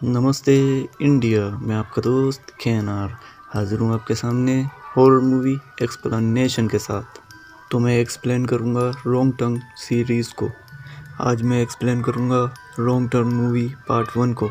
नमस्ते इंडिया। मैं आपका दोस्त केएनआर हाजिर हूँ आपके सामने हॉरर मूवी एक्सप्लेनेशन के साथ। तो मैं एक्सप्लेन करूँगा रॉन्ग टर्न सीरीज़ को। आज मैं एक्सप्लेन करूँगा रॉन्ग टर्न मूवी पार्ट 1 को।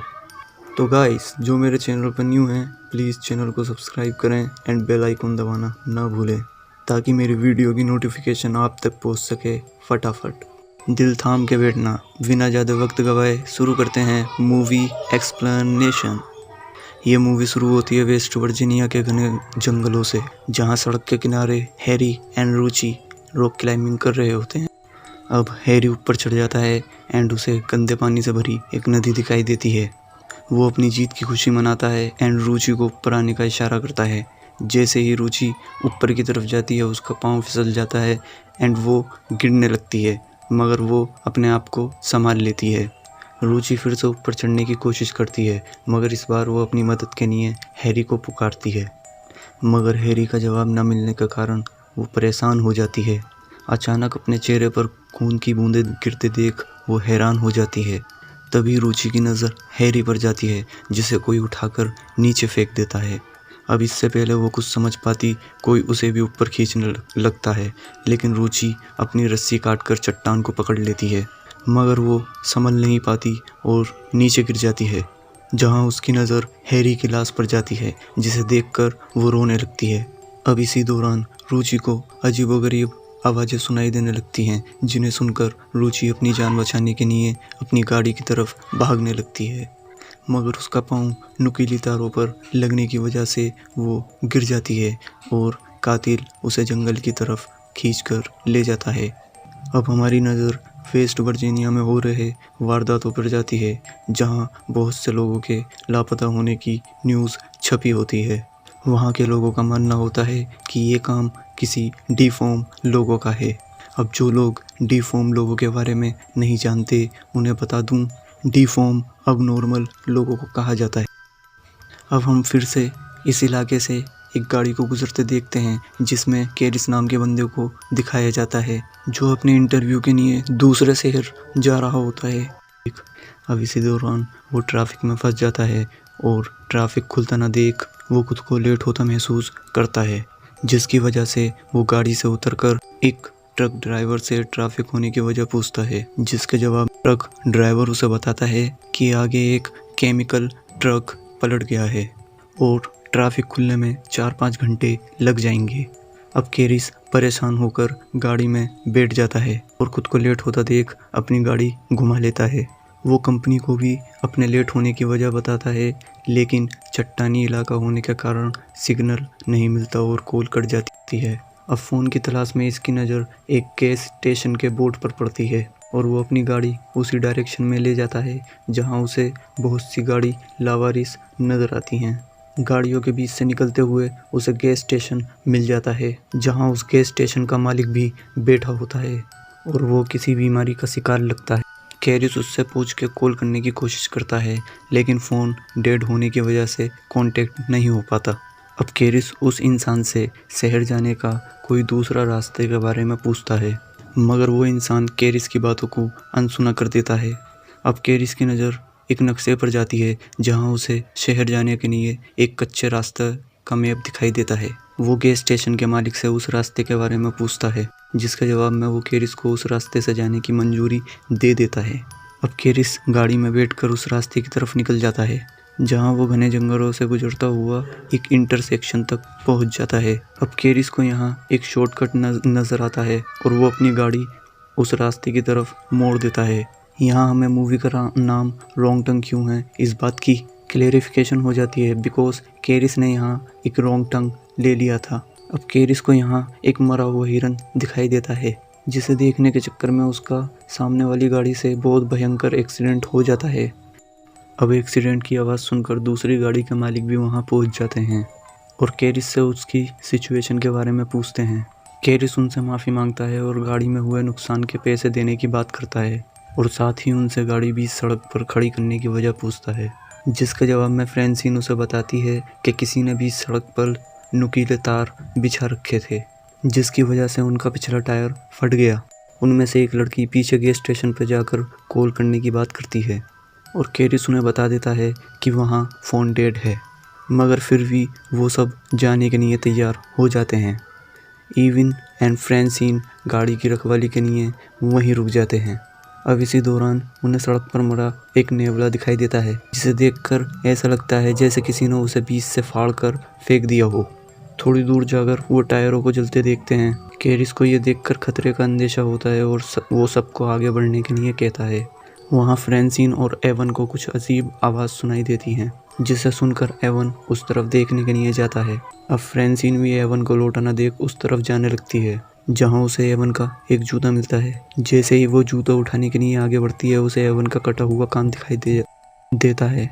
तो गाइस, जो मेरे चैनल पर न्यू हैं प्लीज़ चैनल को सब्सक्राइब करें एंड बेल आइकन दबाना ना भूलें ताकि मेरी वीडियो की नोटिफिकेशन आप तक पहुँच सके फटाफट। दिल थाम के बैठना, बिना ज़्यादा वक्त गवाए शुरू करते हैं मूवी एक्सप्लेनेशन। ये मूवी शुरू होती है वेस्ट वर्जीनिया के घने जंगलों से, जहाँ सड़क के किनारे Harry and Ruchi rock climbing कर रहे होते हैं। अब हैरी ऊपर चढ़ जाता है एंड उसे गंदे पानी से भरी एक नदी दिखाई देती है। वो अपनी जीत की खुशी मनाता है एंड रुचि को ऊपर आने का इशारा करता है। जैसे ही रुचि ऊपर की तरफ जाती है उसका पाँव फिसल जाता है एंड वो गिरने लगती है, मगर वो अपने आप को संभाल लेती है। रुचि फिर से ऊपर चढ़ने की कोशिश करती है, मगर इस बार वो अपनी मदद के लिए हैरी को पुकारती है, मगर हैरी का जवाब न मिलने के कारण वो परेशान हो जाती है। अचानक अपने चेहरे पर खून की बूंदें गिरते देख वो हैरान हो जाती है। तभी रुचि की नज़र हैरी पर जाती है, जिसे कोई उठाकर नीचे फेंक देता है। अब इससे पहले वो कुछ समझ पाती, कोई उसे भी ऊपर खींचने लगता है, लेकिन रुचि अपनी रस्सी काटकर चट्टान को पकड़ लेती है, मगर वो संभल नहीं पाती और नीचे गिर जाती है, जहां उसकी नज़र हैरी की लाश पर जाती है, जिसे देखकर वो रोने लगती है। अब इसी दौरान रुचि को अजीबोगरीब आवाज़ें सुनाई देने लगती हैं, जिन्हें सुनकर रुचि अपनी जान बचाने के लिए अपनी गाड़ी की तरफ भागने लगती है, मगर उसका पाँव नुकीली तारों पर लगने की वजह से वो गिर जाती है और कातिल उसे जंगल की तरफ खींचकर ले जाता है। अब हमारी नज़र वेस्ट वर्जीनिया में हो रहे वारदातों पर जाती है, जहां बहुत से लोगों के लापता होने की न्यूज़ छपी होती है। वहां के लोगों का मानना होता है कि ये काम किसी डिफॉर्म लोगों का है। अब जो लोग डिफॉर्म लोगों के बारे में नहीं जानते उन्हें बता दूं, डिफॉर्म अब नॉर्मल लोगों को कहा जाता है। अब हम फिर से इस इलाके से एक गाड़ी को गुजरते देखते हैं, जिसमें कैरिस नाम के बंदे को दिखाया जाता है, जो अपने इंटरव्यू के लिए दूसरे शहर जा रहा होता है। अब इसी दौरान वो ट्रैफिक में फंस जाता है और ट्रैफिक खुलता ना देख वो खुद को लेट होता महसूस करता है, जिसकी वजह से वो गाड़ी से उतरकर एक ट्रक ड्राइवर से ट्रैफिक होने की वजह पूछता है, जिसके जवाब ट्रक ड्राइवर उसे बताता है कि आगे एक केमिकल ट्रक पलट गया है और ट्रैफिक खुलने में 4-5 घंटे लग जाएंगे। अब कैरिस परेशान होकर गाड़ी में बैठ जाता है और खुद को लेट होता देख अपनी गाड़ी घुमा लेता है। वो कंपनी को भी अपने लेट होने की वजह बताता है, लेकिन चट्टानी इलाका होने के कारण सिग्नल नहीं मिलता और कॉल कट जाती है। अब फ़ोन की तलाश में इसकी नज़र एक गैस स्टेशन के बोर्ड पर पड़ती है और वो अपनी गाड़ी उसी डायरेक्शन में ले जाता है, जहां उसे बहुत सी गाड़ी लावारिस नज़र आती हैं। गाड़ियों के बीच से निकलते हुए उसे गैस स्टेशन मिल जाता है, जहां उस गैस स्टेशन का मालिक भी बैठा होता है और वो किसी बीमारी का शिकार लगता है। कैरिस उससे पूछ के कॉल करने की कोशिश करता है, लेकिन फ़ोन डेड होने की वजह से कांटेक्ट नहीं हो पाता। अब कैरिस उस इंसान से शहर जाने का कोई दूसरा रास्ते के बारे में पूछता है, मगर वो इंसान कैरिस की बातों को अनसुना कर देता है। अब कैरिस की नज़र एक नक्शे पर जाती है, जहां उसे शहर जाने के लिए एक कच्चे रास्ते का मैप दिखाई देता है। वो गैस स्टेशन के मालिक से उस रास्ते के बारे में पूछता है, जिसके जवाब में वो कैरिस को उस रास्ते से जाने की मंजूरी दे देता है। अब कैरिस गाड़ी में बैठकर उस रास्ते की तरफ निकल जाता है, जहां वो घने जंगलों से गुजरता हुआ एक इंटरसेक्शन तक पहुंच जाता है। अब कैरिस को यहाँ एक शॉर्टकट नज़र आता है और वो अपनी गाड़ी उस रास्ते की तरफ मोड़ देता है। यहाँ हमें मूवी का नाम रॉन्ग टर्न क्यों है, इस बात की क्लेरिफिकेशन हो जाती है, बिकॉज कैरिस ने यहाँ एक रॉन्ग टर्न ले लिया था। अब कैरिस को यहाँ एक मरा हुआ हिरन दिखाई देता है, जिसे देखने के चक्कर में उसका सामने वाली गाड़ी से बहुत भयंकर एक्सीडेंट हो जाता है। अब एक्सीडेंट की आवाज़ सुनकर दूसरी गाड़ी के मालिक भी वहाँ पहुँच जाते हैं और कैरिस से उसकी सिचुएशन के बारे में पूछते हैं। कैरिस उनसे माफ़ी मांगता है और गाड़ी में हुए नुकसान के पैसे देने की बात करता है और साथ ही उनसे गाड़ी बीच सड़क पर खड़ी करने की वजह पूछता है, जिसके जवाब में फ्रेंसिन उसे बताती है कि किसी ने बीच सड़क पर नुकीले तार बिछा रखे थे, जिसकी वजह से उनका पिछला टायर फट गया। उनमें से एक लड़की पीछे गैस स्टेशन पर जाकर कॉल करने की बात करती है, और कैरिस उन्हें बता देता है कि वहाँ फ़ोन डेड है, मगर फिर भी वो सब जाने के लिए तैयार हो जाते हैं। इविन एंड फ्रेंसिन गाड़ी की रखवाली के लिए वहीं रुक जाते हैं। अब इसी दौरान उन्हें सड़क पर मरा एक नेवला दिखाई देता है, जिसे देखकर ऐसा लगता है जैसे किसी ने उसे बीच से फाड़कर फेंक दिया हो। थोड़ी दूर जाकर वो टायरों को जलते देखते हैं। कैरिस को ये देखकर खतरे का अंदेशा होता है और वो सबको आगे बढ़ने के लिए कहता है। वहाँ फ्रेंसिन और एवन को कुछ अजीब आवाज़ सुनाई देती हैं, जिसे सुनकर एवन उस तरफ देखने के लिए जाता है। अब फ्रेंसिन भी एवन को लौटा न देख उस तरफ जाने लगती है, जहाँ उसे एवन का एक जूता मिलता है। जैसे ही वो जूता उठाने के लिए आगे बढ़ती है, उसे एवन का कटा हुआ कान दिखाई देता है।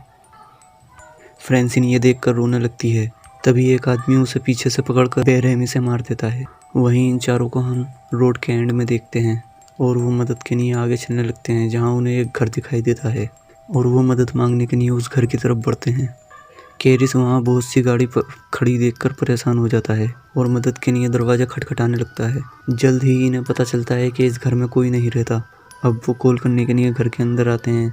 फ्रेंसिन ये देखकर रोने लगती है। तभी एक आदमी उसे पीछे से पकड़कर बेरहमी से मार देता है। वहीं इन चारों को हम रोड के एंड में देखते हैं और वो मदद के लिए आगे चलने लगते हैं, जहाँ उन्हें एक घर दिखाई देता है और वो मदद मांगने के लिए उस घर की तरफ बढ़ते हैं। कैरिस वहाँ बहुत सी गाड़ी पर खड़ी देखकर परेशान हो जाता है और मदद के लिए दरवाज़ा खटखटाने लगता है। जल्द ही इन्हें पता चलता है कि इस घर में कोई नहीं रहता। अब वो कॉल करने के लिए घर के अंदर आते हैं,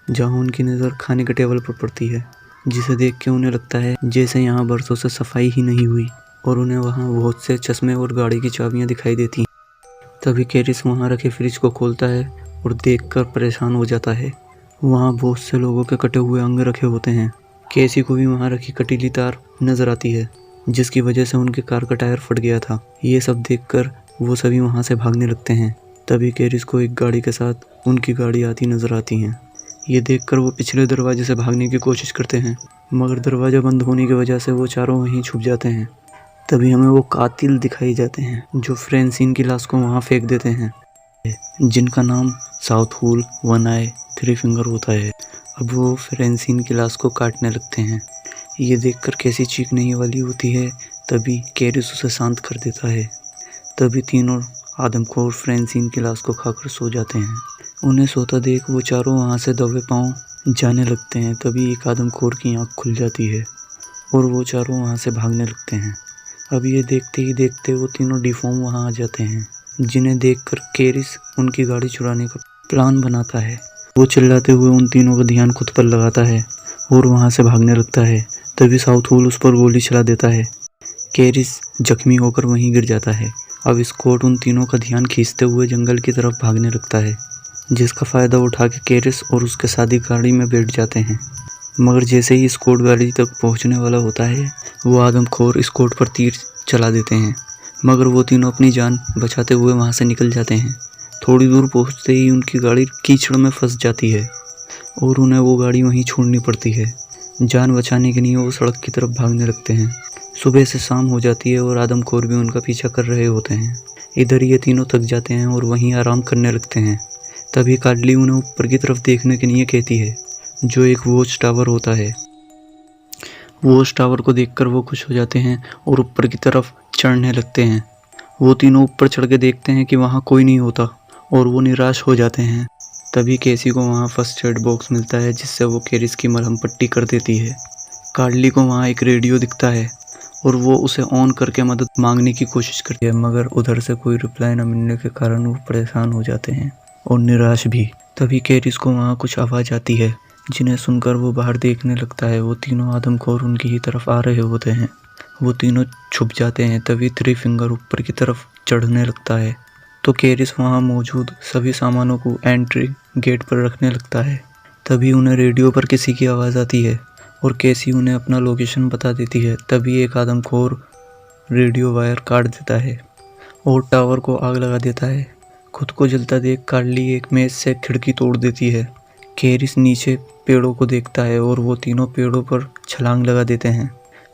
जहाँ उनकी नज़र खाने के टेबल पर पड़ती है, जिसे देख के उन्हें लगता है जैसे यहाँ बरसों से सफाई ही नहीं हुई, और उन्हें वहाँ बहुत से चश्मे और गाड़ी की चाबियाँ दिखाई देती हैं। तभी कैरिस वहाँ रखे फ्रिज को खोलता है और देखकर परेशान हो जाता है। वहाँ बहुत से लोगों के कटे हुए अंग रखे होते हैं। कैसी को भी वहाँ रखी कटीली तार नजर आती है, जिसकी वजह से उनके कार का टायर फट गया था। ये सब देखकर वो सभी वहाँ से भागने लगते हैं। तभी कैरिस को एक गाड़ी के साथ उनकी गाड़ी आती नजर आती हैं। ये देखकर वो पिछले दरवाजे से भागने की कोशिश करते हैं, मगर दरवाज़ा बंद होने की वजह से वो चारों वहीं छुप जाते हैं। तभी हमें वो कातिल दिखाई जाते हैं, जो फ्रेंसिन की लाश को वहाँ फेंक देते हैं, जिनका नाम साउथवुल वन आई थ्री फिंगर होता है। अब वो फ्रेंसिन की लाश को काटने लगते हैं। ये देखकर कैसी चीखने ही वाली होती है, तभी कैरिस उसे शांत कर देता है। तभी तीनों आदमखोर फ्रेंसिन की लाश को खाकर सो जाते हैं। उन्हें सोता देख वो चारों वहाँ से दबे पांव जाने लगते हैं। तभी एक आदमखोर की आँख खुल जाती है और वो चारों वहाँ से भागने लगते हैं। अब ये देखते ही देखते वो तीनों डिफॉर्म वहाँ आ जाते हैं, जिन्हें देखकर कैरिस उनकी गाड़ी चुराने का प्लान बनाता है। वो चिल्लाते हुए उन तीनों का ध्यान खुद पर लगाता है और वहाँ से भागने लगता है। तभी साउथवुल उस पर गोली चला देता है। कैरिस जख्मी होकर वहीं गिर जाता है। अब स्कॉट उन तीनों का ध्यान खींचते हुए जंगल की तरफ भागने लगता है, जिसका फ़ायदा उठा के कैरिस और उसके साथी गाड़ी में बैठ जाते हैं। मगर जैसे ही स्कॉट गाड़ी तक पहुंचने वाला होता है, वो आदमखोर स्कॉट पर तीर चला देते हैं, मगर वो तीनों अपनी जान बचाते हुए वहां से निकल जाते हैं। थोड़ी दूर पहुंचते ही उनकी गाड़ी कीचड़ में फंस जाती है और उन्हें वो गाड़ी वहीं छोड़नी पड़ती है। जान बचाने के लिए वो सड़क की तरफ भागने लगते हैं। सुबह से शाम हो जाती है और आदमखोर भी उनका पीछा कर रहे होते हैं। इधर ये तीनों थक जाते हैं और वहीं आराम करने लगते हैं। तभी कार्डली उन्हें ऊपर की तरफ देखने के लिए कहती है, जो एक वॉच टावर होता है। वॉच टावर को देखकर वो खुश हो जाते हैं और ऊपर की तरफ चढ़ने लगते हैं। वो तीनों ऊपर चढ़ के देखते हैं कि वहाँ कोई नहीं होता और वो निराश हो जाते हैं। तभी कैसी को वहाँ फर्स्ट एड बॉक्स मिलता है, जिससे वो कैरिस की मलहम पट्टी कर देती है। कार्डली को वहाँ एक रेडियो दिखता है और वो उसे ऑन करके मदद मांगने की कोशिश करती है, मगर उधर से कोई रिप्लाई न मिलने के कारण वो परेशान हो जाते हैं और निराश भी। तभी कैरिस को वहाँ कुछ आवाज़ आती है, जिन्हें सुनकर वो बाहर देखने लगता है। वो तीनों आदमखोर उनकी ही तरफ आ रहे होते हैं। वो तीनों छुप जाते हैं। तभी थ्री फिंगर ऊपर की तरफ चढ़ने लगता है, तो कैरिस वहाँ मौजूद सभी सामानों को एंट्री गेट पर रखने लगता है। तभी उन्हें रेडियो पर किसी की आवाज़ आती है और कैसी उन्हें अपना लोकेशन बता देती है। तभी एक आदमखोर रेडियो वायर काट देता है और टावर को आग लगा देता है। खुद को जलता देख कार्डली एक मेज से खिड़की तोड़ देती है। कैरिस नीचे पेड़ों को देखता है और वो तीनों पेड़ों पर छलांग लगा देते हैं।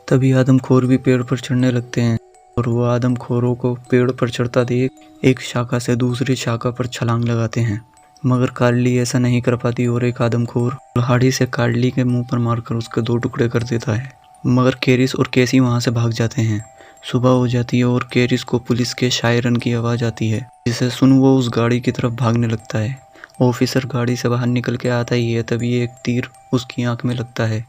तभी आदमखोर भी पेड़ पर चढ़ने लगते हैं और वो आदमखोरों को पेड़ पर चढ़ता देख एक शाखा से दूसरी शाखा पर छलांग लगाते हैं, मगर कार्डली ऐसा नहीं कर पाती और एक आदमखोर कुल्हाड़ी से कार्डली के मुंह पर मारकर उसके 2 टुकड़े कर देता है। मगर कैरिस और कैसी वहां से भाग जाते हैं। सुबह हो जाती है और कैरिस को पुलिस के शायरन की आवाज़ आती है, जिसे सुन वो उस गाड़ी की तरफ भागने लगता है। ऑफिसर गाड़ी से बाहर निकल के आता ही है, तभी एक तीर उसकी आंख में लगता है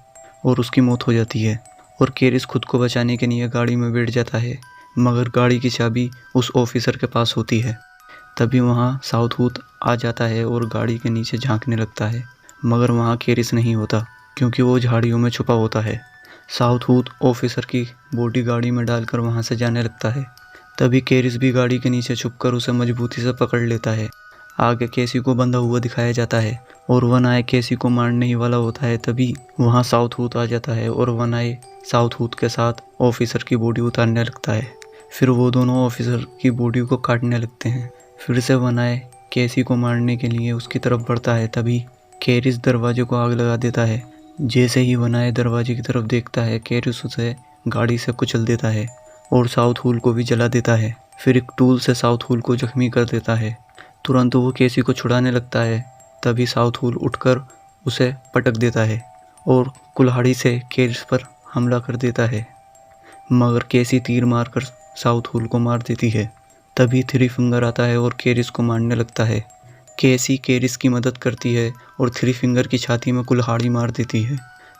और उसकी मौत हो जाती है। और कैरिस खुद को बचाने के लिए गाड़ी में बैठ जाता है, मगर गाड़ी की चाबी उस ऑफिसर के पास होती है। तभी वहाँ साउथवुड आ जाता है और गाड़ी के नीचे झांकने लगता है मगर वहाँ केरिस नहीं होता क्योंकि वो झाड़ियों में छुपा होता है। साउथवुड ऑफिसर की बॉडी गाड़ी में डालकर वहाँ से जाने लगता है। तभी केरिस भी गाड़ी के नीचे छुपकर उसे मजबूती से पकड़ लेता है। आगे केसी को बंधा हुआ दिखाया जाता है और वन आई केसी को मारने ही वाला होता है। तभी वहाँ साउथवुड आ जाता है और वन आई साउथवुड के साथ ऑफिसर की बॉडी उतारने लगता है। फिर वो दोनों ऑफिसर की बॉडी को काटने लगते हैं। फिर से वन आई केसी को मारने के लिए उसकी तरफ बढ़ता है। तभी केरिस दरवाजे को आग लगा देता है। जैसे ही वन आई दरवाजे की तरफ देखता है, केरिस उसे गाड़ी से कुचल देता है और साउथवुड को भी जला देता है। फिर एक टूल से साउथवुड को जख्मी कर देता है। तुरंत वो केसी को छुड़ाने लगता है। तभी साउथवुड उठकर उसे पटक देता है और कुल्हाड़ी से केरिस पर हमला कर देता है, मगर केसी तीर मारकर साउथवुड को मार देती है। तभी थ्री फिंगर आता है और केरिस को मारने लगता है। केसी केरिस की मदद करती है और थ्री फिंगर की छाती में कुल्हाड़ी मार देती है।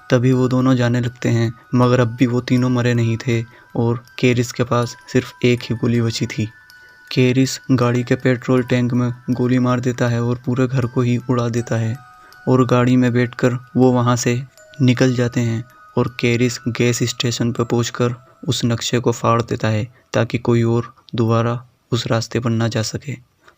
तभी वो दोनों जाने लगते हैं, मगर अब भी वो तीनों मरे नहीं थे और केरिस के पास सिर्फ एक ही गोली बची थी। केरिस गाड़ी के पेट्रोल टैंक में गोली मार देता है और पूरे घर को ही उड़ा देता है और गाड़ी में बैठकर वो वहाँ से निकल जाते हैं और केरिस गैस स्टेशन पर पहुंचकर उस नक्शे को फाड़ देता है ताकि कोई और दोबारा उस रास्ते पर ना जा सके,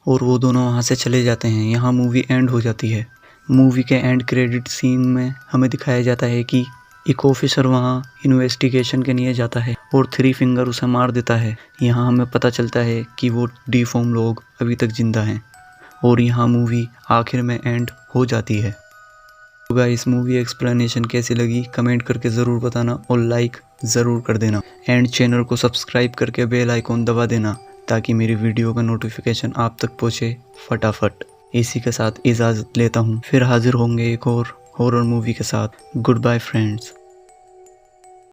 और वो दोनों वहाँ से चले जाते हैं। यहाँ मूवी एंड हो जाती है। मूवी के एंड क्रेडिट सीन में हमें दिखाया जाता है कि एक ऑफिसर वहाँ इन्वेस्टिगेशन के लिए जाता है और थ्री फिंगर उसे मार देता है। यहाँ हमें पता चलता है कि वो डिफॉर्म लोग अभी तक जिंदा हैं और यहाँ मूवी आखिर में एंड हो जाती है। तो गाइस, मूवी एक्सप्लेनेशन कैसी लगी कमेंट करके ज़रूर बताना और लाइक ज़रूर कर देना एंड चैनल को सब्सक्राइब करके बेल आइकॉन दबा देना ताकि मेरी वीडियो का नोटिफिकेशन आप तक पहुँचे फटाफट। इसी के साथ इजाज़त लेता हूँ, फिर हाजिर होंगे एक और हॉरर मूवी के साथ। Good bye friends.